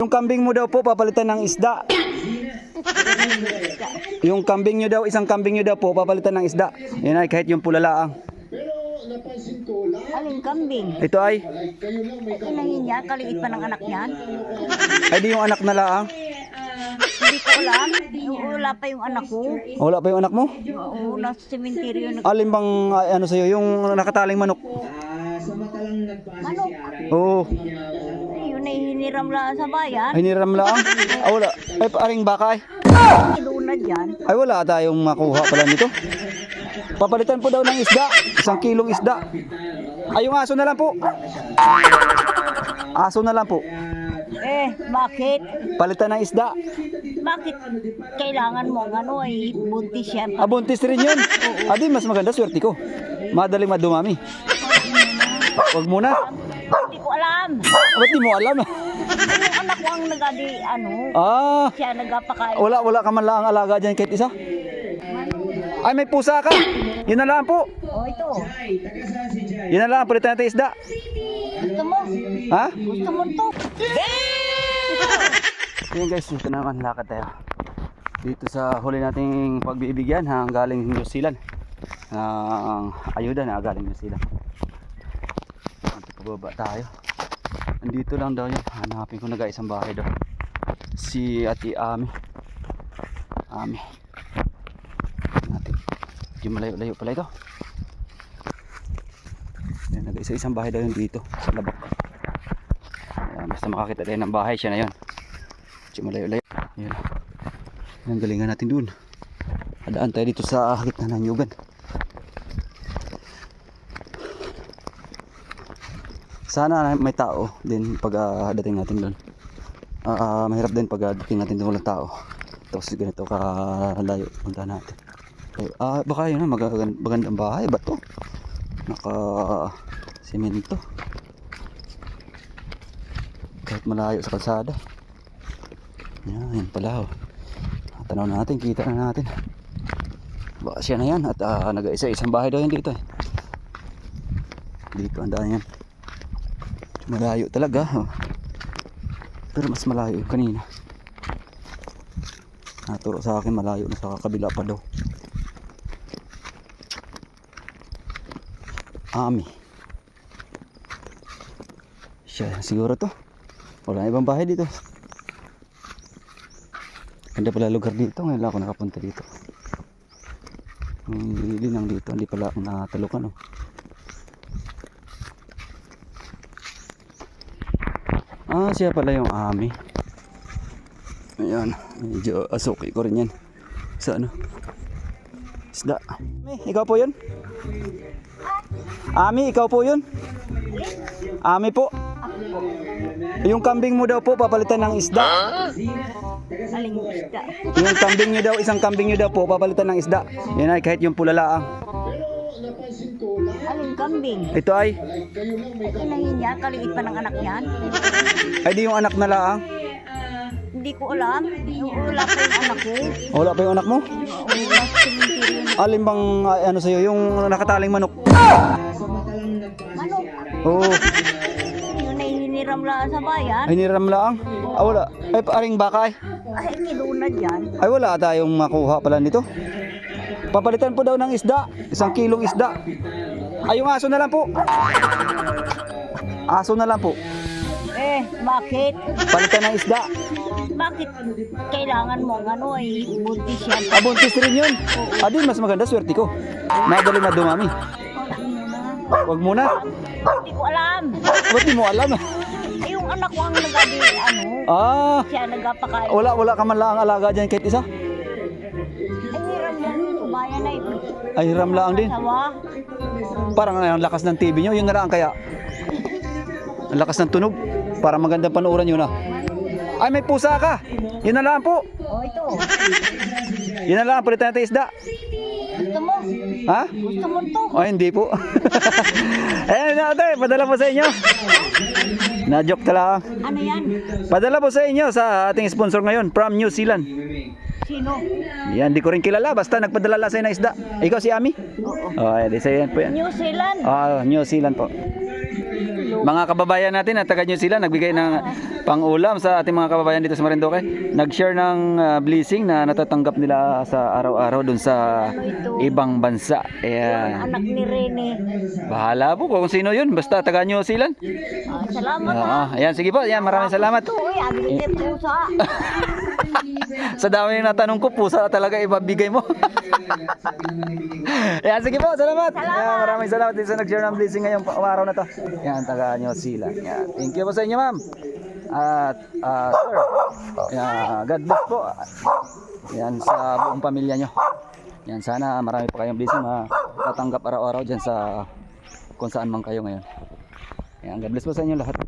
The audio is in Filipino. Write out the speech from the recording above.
Yung kambing mo daw po papalitan ng isda. Yung kambing nyo daw, isang kambing nyo daw po papalitan ng isda. Yan ay kahit yung pulalaang. Aling kambing? Ito ay? Inahin niya, kaliit pa ng anak niyan. Ay di yung anak na laang. Hindi ko alam. Wala pa yung anak ko. Wala pa yung anak mo? Oo, nasa sementeryo. Alin bang ano sa'yo? Yung nakataling manok? Manok. Oo. Yun ay hiniram lang sa bayan. Ay niram laang? Ah, wala. Ay paring baka ay. Ilunad yan. Ay wala tayong makuha pala nito. Papalitan po daw ng isda. 1 kilong isda. Ay yung aso na lang po. Aso na lang po. Bakit? Palitan ng isda. Bakit kailangan mo ang ano ay buntis yan? Abuntis rin yun. Adi mas maganda swerte ko. Madaling madumami. Wag muna. Hindi ko alam. Ba't di mo alam? Yung anak ko ang nagadi, siya nagapakain. Wala ka man lang alaga dyan kahit isa. Ay may pusa ka. Yun na lang po. Ito. Yun na lang, palitan natin isda. Gusto mo? Ha? Gusto mo to? Ayan guys, dito naman lakad tayo. Dito sa huli nating pagbibigyan galing New Zealand. Ayuda na galing New Zealand. Pababa tayo. Nandito lang daw yun. Hanapin ko na guys ang bahay daw. Si Ate Ami. Natin. Medyo malayo-layo pala ito. Ayan, nag-isa-isang bahay daw yun dito sa labak. Ayan, basta makakita tayo ng bahay, siya na yun. Medyo malayo-layo. Ayan. Ang galingan natin dun. Adaan tayo dito sa gitna ng Nyugan. Sana may tao din pag dating natin doon. Mahirap din pag dating natin doon walang tao. Tapos ganito kalayo punta natin. Baka yun na magandang bahay ba to? Naka semento. Kahit malayo sa kalsada. Yan pala oh. Tanaw natin, kita na natin. Baka siya na yan at nag-isa-isang bahay daw yan dito eh. Dito ang daan yan. Malayo talaga pero mas malayo yung kanina. Naturo sa akin malayo na sa kabila pa daw. Ami siya siguro to. Wala ibang bahay dito. Ganda pala lugar dito. Ngayon lang ako nakapunta dito. Hindi lang dito. Hindi pala ako natalukan oh. Siya pala yung Ami. Ayan, medyo asuki ko rin yan. Sa ano? Isda. Ikaw po yun? Ami, ikaw po yun? Ami po. Yung kambing mo daw po papalitan ng isda. Aling isda? Yung kambing nyo daw, isang kambing nyo daw po papalitan ng isda. Yan ay kahit yung pulalaang. Aling kambing? Ito ay? Inahin niya, kaliit pa ng anak niyan. Ay di yung anak na laang. Hindi ko alam. Wala pa yung anak ko. Wala pa yung anak mo? Oo, nasa sementeryo. Alin bang ano sa'yo? Yung nakataling manok? Manok. Oo. Yun ay hiniram lang sa bayan. Ay niram laang? Wala. Ay paring baka ay? Ay, ilunad yan. Ay wala tayong makuha pala nito. Papalitan po daw ng isda. 1 kilong isda. Ay yung aso na lang po. Aso na lang po. Bakit? Palitan ng isda. Bakit kailangan mo ang ano ay buntis yan? Abuntis rin yun. Adi mas maganda swerte ko. Madaling madumami. Wag muna. Hindi ko alam. Ba't di mo alam? Yung anak ko ang nagadi, siya nagapakain. Wala ka man lang alaga dyan kahit isa? Ay, hiram lang yung tubayan na ito. Ay hiram lang din. Sawa. Parang ang lakas ng TV nyo. Yun na lang kaya. Ang lakas ng tunog. Para magandang panuoran yun ah. Ay may pusa ka. Yun na lang po. Ito. Yun na lang. Palitan natin isda. Gusto mo? Ha? Gusto mo to? Ay hindi po. Ayan natin. Padala po sa inyo. Na-joke ka lang. Ano yan? Padala po sa inyo sa ating sponsor ngayon from New Zealand. Sino? Yan, di ko rin kilala. Basta nagpadala lang sa'yo ng isda. Ikaw si Ami? Oo. Di sa'yo yan po yan. New Zealand? New Zealand po. Mga kababayan natin na taga New Zealand nagbigay ng pang-ulam sa ating mga kababayan dito sa Marinduque. Nag-share ng blessing na natatanggap nila sa araw-araw dun sa ibang bansa. Ayan. Anak ni Rene. Bahala po kung sino yun. Basta taga New Zealand. Salamat ha. Ayan, sige po. Ayan, maraming salamat. Uy, abili ko pusa. Sa dami ng natanong ko, pusa talaga ibabigay mo. Ayan, sige po. Salamat. Ayan, maraming salamat din sa nag-share ng blessing ngayong araw na to. Ayan, taga New Zealand. Ayan. Thank you po sa inyo, ma'am. At sir, ayan, God bless po. Ayan, sa buong pamilya nyo. Ayan, sana marami pa kayong blessing matatanggap araw-araw dyan sa kung saan man kayo ngayon. Ayan, God bless po sa inyo lahat.